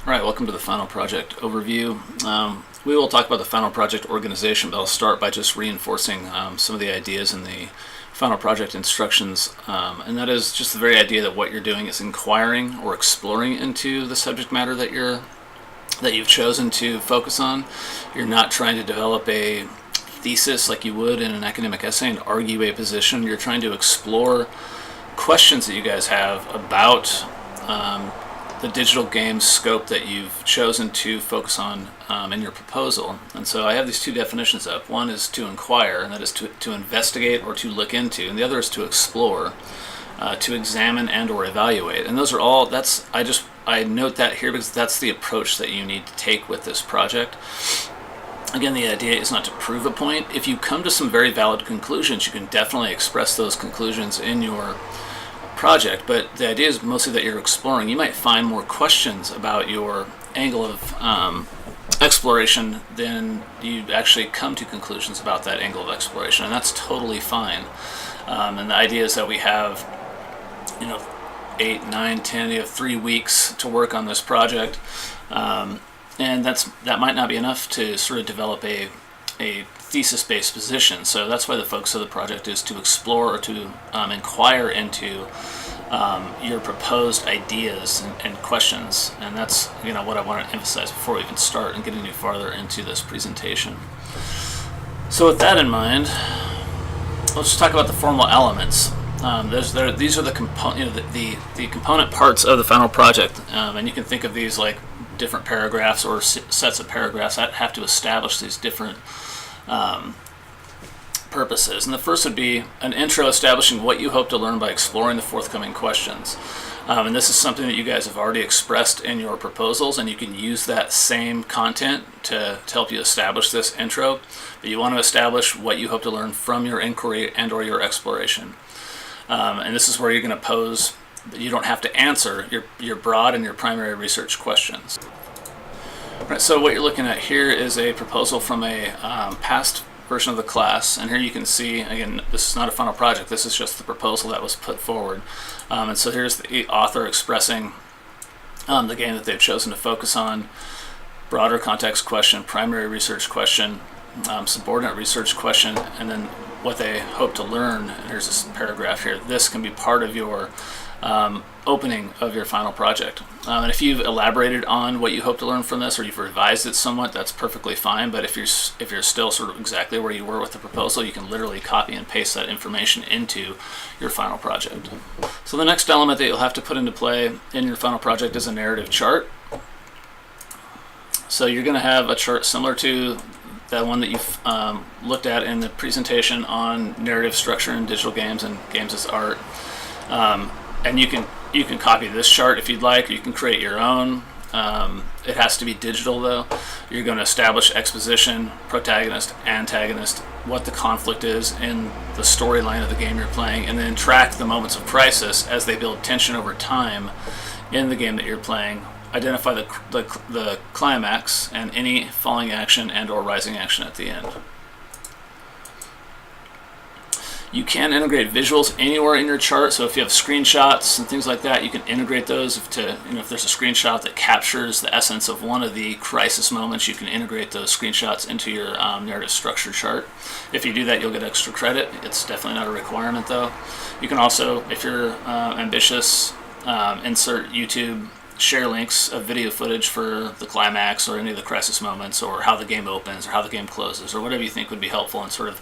All right, welcome to the Final Project Overview. We will talk about the Final Project organization, but I'll start by just reinforcing some of the ideas in the Final Project instructions, and that is just the very idea that what you're doing is inquiring or exploring into the subject matter that you've chosen to focus on. You're not trying to develop a thesis like you would in an academic essay and argue a position. You're trying to explore questions that you guys have about the digital game scope that you've chosen to focus on in your proposal. And so I have these two definitions up. One is to inquire, and that is to investigate or to look into, and the other is to explore, to examine and or evaluate. And those are all, I note that here because that's the approach that you need to take with this project. Again, the idea is not to prove a point. If you come to some very valid conclusions, you can definitely express those conclusions in your project, but the idea is mostly that you're exploring. You might find more questions about your angle of exploration than you actually come to conclusions about that angle of exploration, and that's totally fine. And the idea is that we have 8, 9, 10, you have 3 weeks to work on this project, and that might not be enough to sort of develop a thesis-based position. So that's why the focus of the project is to explore or to inquire into your proposed ideas and questions. And that's what I want to emphasize before we even start and get any farther into this presentation. So with that in mind, let's just talk about the formal elements. These are the component parts of the final project, and you can think of these like different paragraphs or sets of paragraphs that have to establish these different purposes. And the first would be an intro establishing what you hope to learn by exploring the forthcoming questions. And this is something that you guys have already expressed in your proposals, and you can use that same content to help you establish this intro. But you want to establish what you hope to learn from your inquiry and or your exploration. And this is where you're going to pose, you don't have to answer your broad and your primary research questions. Right, so what you're looking at here is a proposal from a past version of the class, and here you can see, again, this is not a final project, this is just the proposal that was put forward. And so here's the author expressing the game that they've chosen to focus on, broader context question, primary research question, subordinate research question, and then what they hope to learn. And here's this paragraph here. This can be part of your opening of your final project. And if you've elaborated on what you hope to learn from this, or you've revised it somewhat, that's perfectly fine. But if you're still sort of exactly where you were with the proposal, you can literally copy and paste that information into your final project. So the next element that you'll have to put into play in your final project is a narrative chart. So you're going to have a chart similar to that one that you've looked at in the presentation on narrative structure in digital games and games as art. And you can copy this chart if you'd like, or you can create your own. It has to be digital though. You're going to establish exposition, protagonist, antagonist, what the conflict is in the storyline of the game you're playing, and then track the moments of crisis as they build tension over time in the game that you're playing. Identify the climax and any falling action and or rising action at the end. You can integrate visuals anywhere in your chart, so if you have screenshots and things like that, you can integrate those. If there's a screenshot that captures the essence of one of the crisis moments, you can integrate those screenshots into your narrative structure chart. If you do that, you'll get extra credit. It's definitely not a requirement though. You can also, if you're ambitious, insert YouTube share links of video footage for the climax or any of the crisis moments, or how the game opens or how the game closes, or whatever you think would be helpful in sort of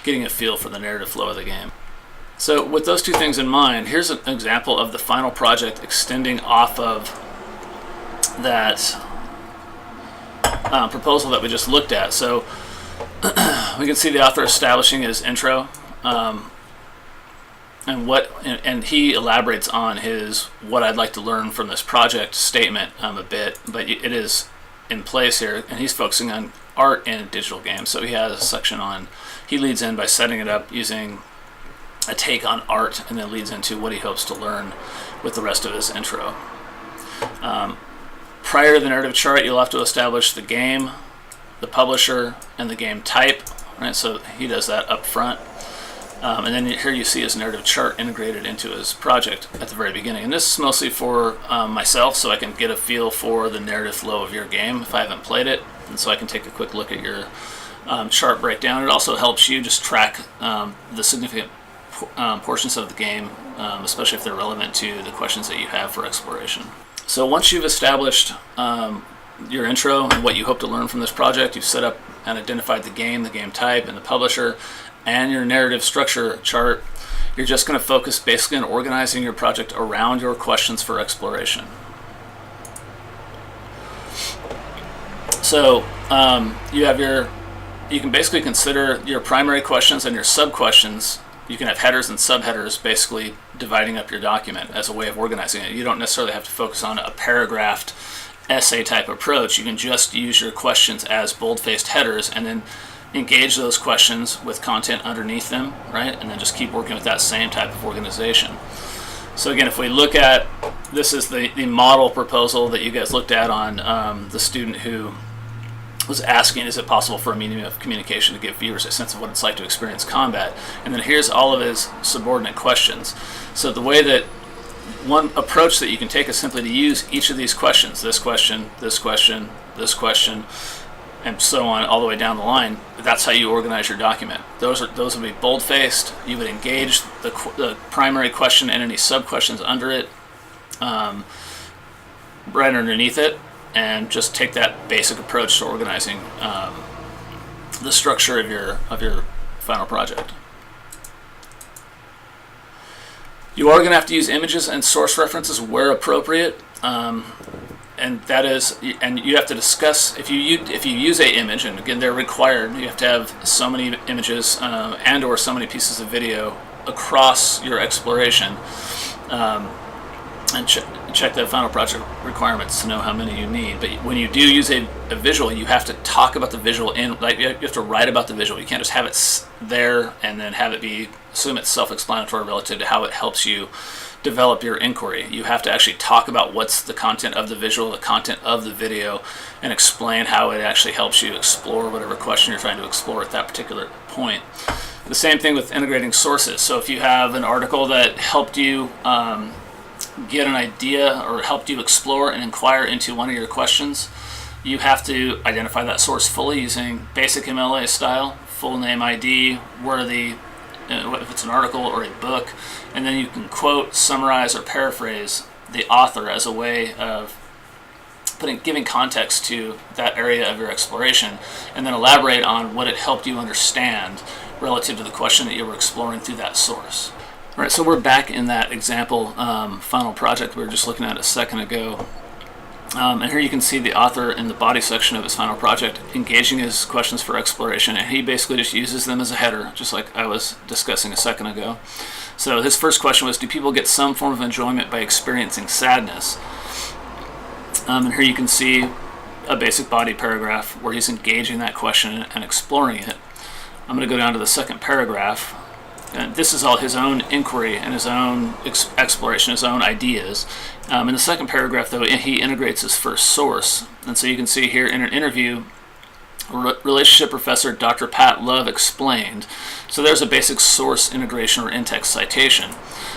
getting a feel for the narrative flow of the game. So with those two things in mind, here's an example of the final project extending off of that proposal that we just looked at. So we can see the author establishing his intro, and he elaborates on his what I'd like to learn from this project statement a bit, but it is in place here, and he's focusing on art in digital games. So he has a section on, he leads in by setting it up using a take on art, and then leads into what he hopes to learn with the rest of his intro. Prior to the narrative chart, you'll have to establish the game, the publisher, and the game type. Right, so he does that up front. And then here you see his narrative chart integrated into his project at the very beginning. And this is mostly for myself, so I can get a feel for the narrative flow of your game if I haven't played it. And so I can take a quick look at your chart breakdown. It also helps you just track the significant portions of the game, especially if they're relevant to the questions that you have for exploration. So once you've established your intro and what you hope to learn from this project, you've set up and identified the game type, and the publisher, and your narrative structure chart, you're just going to focus basically on organizing your project around your questions for exploration. So you can basically consider your primary questions and your sub-questions. You can have headers and subheaders, basically dividing up your document as a way of organizing it. You don't necessarily have to focus on a paragraphed essay type approach. You can just use your questions as bold-faced headers and then engage those questions with content underneath them, right? And then just keep working with that same type of organization. So again, if we look at, this is the model proposal that you guys looked at on the student who was asking, is it possible for a medium of communication to give viewers a sense of what it's like to experience combat? And then here's all of his subordinate questions. So the way that one approach that you can take is simply to use each of these questions, this question, this question, this question, and so on, all the way down the line. That's how you organize your document. Those would be bold-faced. You would engage the primary question and any sub-questions under it, right underneath it, and just take that basic approach to organizing the structure of your final project. You are going to have to use images and source references where appropriate. And that is, and you have to discuss, if you use a image, and again they're required, you have to have so many images and or so many pieces of video across your exploration, and check the final project requirements to know how many you need. But when you do use a visual, you have to talk about the visual like you have to write about the visual. You can't just have it there and then have it assume it's self-explanatory relative to how it helps you develop your inquiry. You have to actually talk about what's the content of the visual, the content of the video, and explain how it actually helps you explore whatever question you're trying to explore at that particular point. The same thing with integrating sources. So if you have an article that helped you get an idea or helped you explore and inquire into one of your questions, you have to identify that source fully using basic MLA style, full name ID, if it's an article or a book, and then you can quote, summarize, or paraphrase the author as a way of giving context to that area of your exploration, and then elaborate on what it helped you understand relative to the question that you were exploring through that source. All right, so we're back in that example final project we were just looking at a second ago. And here you can see the author in the body section of his final project engaging his questions for exploration, and he basically just uses them as a header, just like I was discussing a second ago. So his first question was, do people get some form of enjoyment by experiencing sadness? And here you can see a basic body paragraph where he's engaging that question and exploring it. I'm going to go down to the second paragraph. And this is all his own inquiry and his own exploration, his own ideas. In the second paragraph, though, he integrates his first source. And so you can see here in an interview, relationship professor Dr. Pat Love explained. So there's a basic source integration or in-text citation.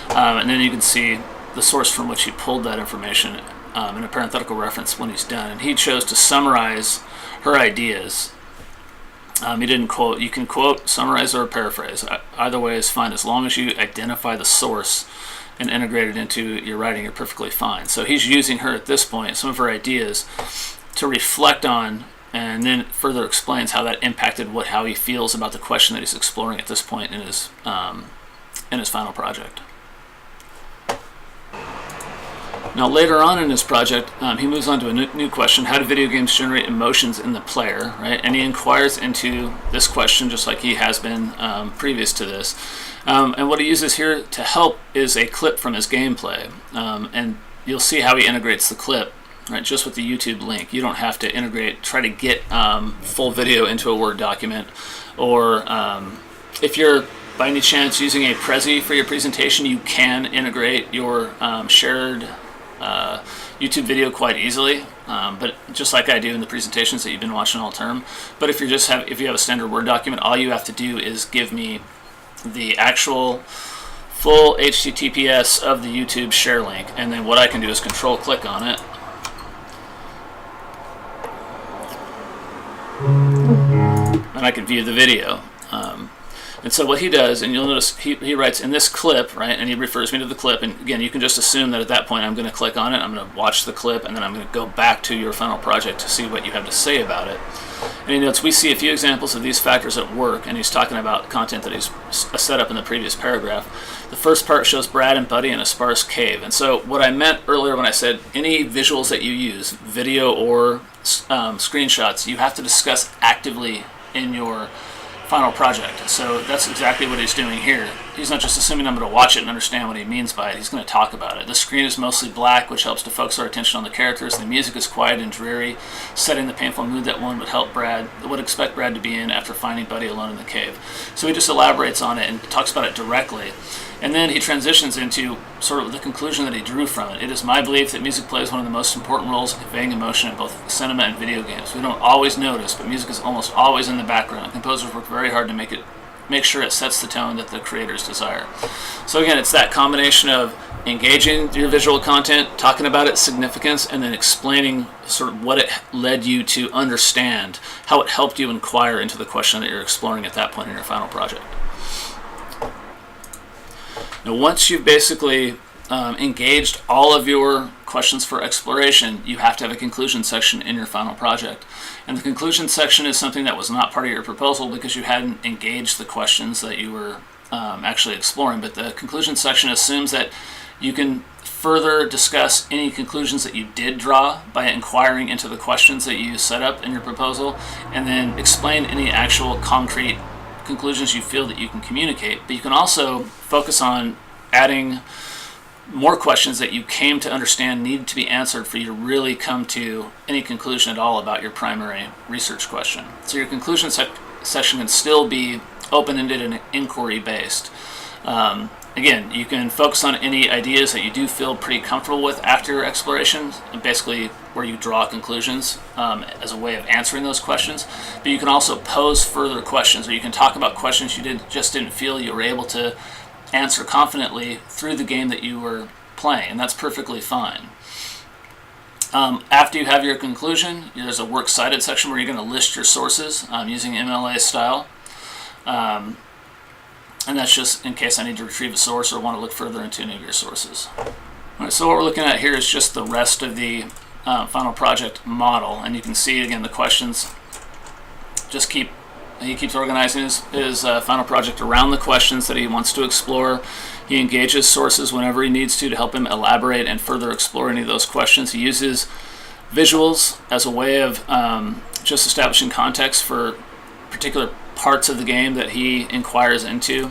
And then you can see the source from which he pulled that information in a parenthetical reference when he's done. And he chose to summarize her ideas. He didn't quote. You can quote, summarize, or paraphrase. Either way is fine. As long as you identify the source and integrate it into your writing, you're perfectly fine. So he's using her at this point, some of her ideas, to reflect on, and then further explains how that impacted how he feels about the question that he's exploring at this point in his final project. Now later on in his project, he moves on to a new question: how do video games generate emotions in the player, right? And he inquires into this question just like he has been previous to this. And what he uses here to help is a clip from his gameplay. And you'll see how he integrates the clip, right, just with the YouTube link. You don't have to try to get full video into a Word document. Or if you're by any chance using a Prezi for your presentation, you can integrate your shared YouTube video quite easily, but just like I do in the presentations that you've been watching all term. But if you have a standard Word document, all you have to do is give me the actual full HTTPS of the YouTube share link, and then what I can do is control click on it. And I can view the video. And so what he does, and you'll notice he writes in this clip, right, and he refers me to the clip, and again, you can just assume that at that point I'm going to click on it, I'm going to watch the clip, and then I'm going to go back to your final project to see what you have to say about it. And he notes, we see a few examples of these factors at work, and he's talking about content that he's set up in the previous paragraph. The first part shows Brad and Buddy in a sparse cave, and so what I meant earlier when I said any visuals that you use, video or screenshots, you have to discuss actively in your final project. So that's exactly what he's doing here. He's not just assuming I'm going to watch it and understand what he means by it. He's going to talk about it. The screen is mostly black, which helps to focus our attention on the characters. The music is quiet and dreary, setting the painful mood that one would expect Brad to be in after finding Buddy alone in the cave. So he just elaborates on it and talks about it directly. And then he transitions into sort of the conclusion that he drew from it. It is my belief that music plays one of the most important roles in conveying emotion in both cinema and video games. We don't always notice, but music is almost always in the background. Composers work very hard to make sure it sets the tone that the creators desire. So again, it's that combination of engaging your visual content, talking about its significance, and then explaining sort of what it led you to understand, how it helped you inquire into the question that you're exploring at that point in your final project. Now, once you've basically engaged all of your questions for exploration, you have to have a conclusion section in your final project. And the conclusion section is something that was not part of your proposal because you hadn't engaged the questions that you were actually exploring. But the conclusion section assumes that you can further discuss any conclusions that you did draw by inquiring into the questions that you set up in your proposal, and then explain any actual concrete conclusions you feel that you can communicate. But you can also focus on adding more questions that you came to understand need to be answered for you to really come to any conclusion at all about your primary research question. So your conclusion section can still be open-ended and inquiry-based. Again, you can focus on any ideas that you do feel pretty comfortable with after your exploration, basically where you draw conclusions as a way of answering those questions. But you can also pose further questions, or you can talk about questions you just didn't feel you were able to answer confidently through the game that you were playing, and that's perfectly fine. After you have your conclusion, there's a works cited section where you're going to list your sources using MLA style. And that's just in case I need to retrieve a source or want to look further into any of your sources. All right, so what we're looking at here is just the rest of the final project model, and you can see again the questions. He keeps organizing his final project around the questions that he wants to explore. He engages sources whenever he needs to help him elaborate and further explore any of those questions. He uses visuals as a way of just establishing context for particular parts of the game that he inquires into,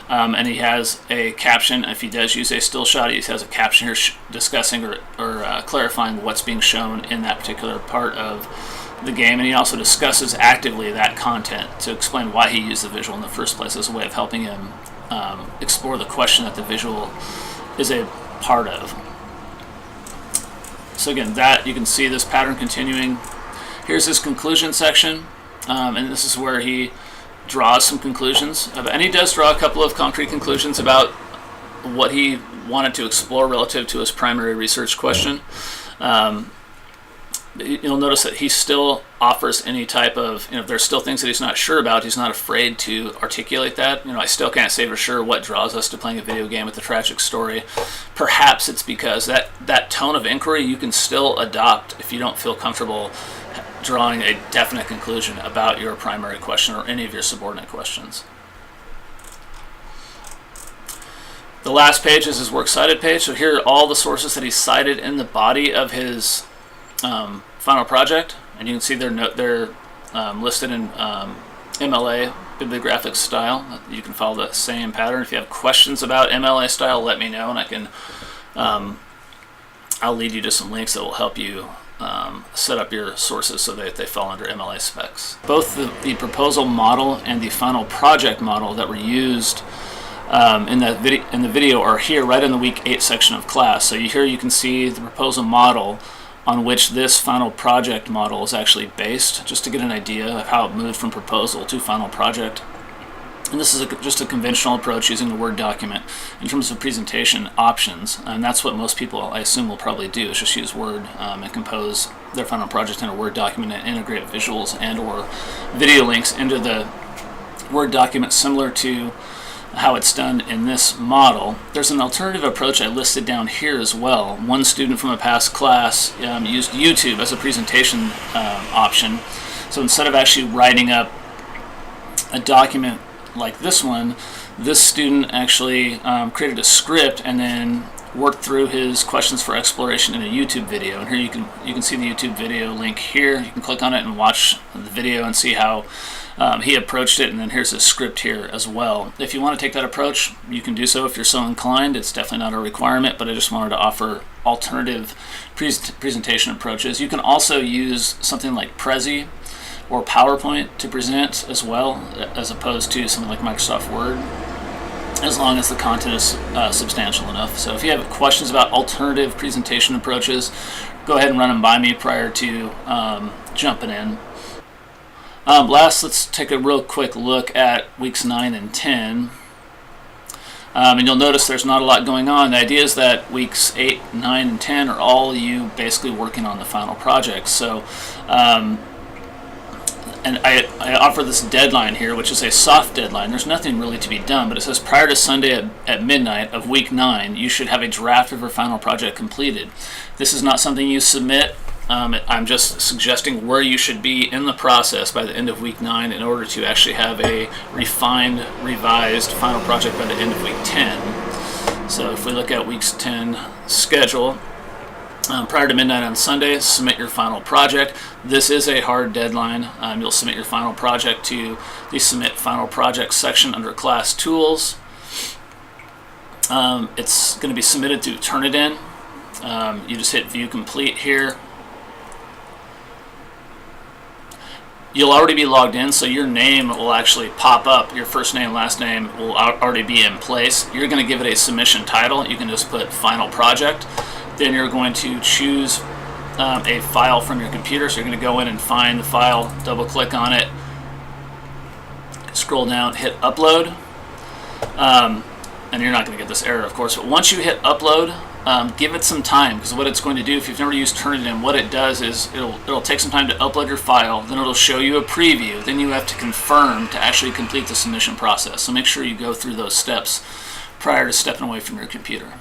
and he has a caption. If he does use a still shot, he has a caption here discussing or clarifying what's being shown in that particular part of the game, and he also discusses actively that content to explain why he used the visual in the first place as a way of helping him explore the question that the visual is a part of. So again, that you can see this pattern continuing. Here's his conclusion section. And this is where he draws some conclusions. And he does draw a couple of concrete conclusions about what he wanted to explore relative to his primary research question. You'll notice that he still offers any type of, if there's still things that he's not sure about, he's not afraid to articulate that. I still can't say for sure what draws us to playing a video game with a tragic story. Perhaps it's because that tone of inquiry you can still adopt if you don't feel comfortable drawing a definite conclusion about your primary question or any of your subordinate questions. The last page is his works cited page. So here are all the sources that he cited in the body of his final project, and you can see they're listed in MLA bibliographic style. You can follow the same pattern. If you have questions about MLA style, let me know, and I can I'll lead you to some links that will help you set up your sources so that they fall under MLA specs. Both the proposal model and the final project model that were used in the video are here right in the week 8 section of class. So here you can see the proposal model on which this final project model is actually based, just to get an idea of how it moved from proposal to final project. And this is just a conventional approach using a Word document in terms of presentation options. And that's what most people, I assume, will probably do, is just use Word and compose their final project in a Word document and integrate visuals and or video links into the Word document, similar to how it's done in this model. There's an alternative approach I listed down here as well. One student from a past class used YouTube as a presentation option. So instead of actually writing up a document like this one, this student actually created a script and then worked through his questions for exploration in a YouTube video. And here you can see the YouTube video link here. You can click on it and watch the video and see how he approached it, and then here's his script here as well. If you want to take that approach, you can do so if you're so inclined. It's definitely not a requirement, but I just wanted to offer alternative presentation approaches. You can also use something like Prezi or PowerPoint to present as well, as opposed to something like Microsoft Word, as long as the content is substantial enough. So if you have questions about alternative presentation approaches, go ahead and run them by me prior to jumping in. Last, let's take a real quick look at weeks 9 and 10. And you'll notice there's not a lot going on. The idea is that weeks 8, 9, and 10 are all you basically working on the final project. So, and I offer this deadline here, which is a soft deadline. There's nothing really to be done, but it says prior to Sunday at midnight of week 9, you should have a draft of your final project completed. This is not something you submit. I'm just suggesting where you should be in the process by the end of week 9 in order to actually have a refined, revised final project by the end of week 10. So if we look at week's 10 schedule, prior to midnight on Sunday, submit your final project. This is a hard deadline. You'll submit your final project to the Submit Final Project section under Class Tools. It's going to be submitted through Turnitin. You just hit View Complete here. You'll already be logged in, so your name will actually pop up. Your first name, last name will already be in place. You're going to give it a submission title. You can just put Final Project. Then you're going to choose a file from your computer. So you're going to go in and find the file, double click on it, scroll down, hit Upload. And you're not going to get this error, of course. But once you hit Upload, give it some time, because what it's going to do, if you've never used Turnitin, what it does is it'll take some time to upload your file, then it'll show you a preview, then you have to confirm to actually complete the submission process. So make sure you go through those steps prior to stepping away from your computer.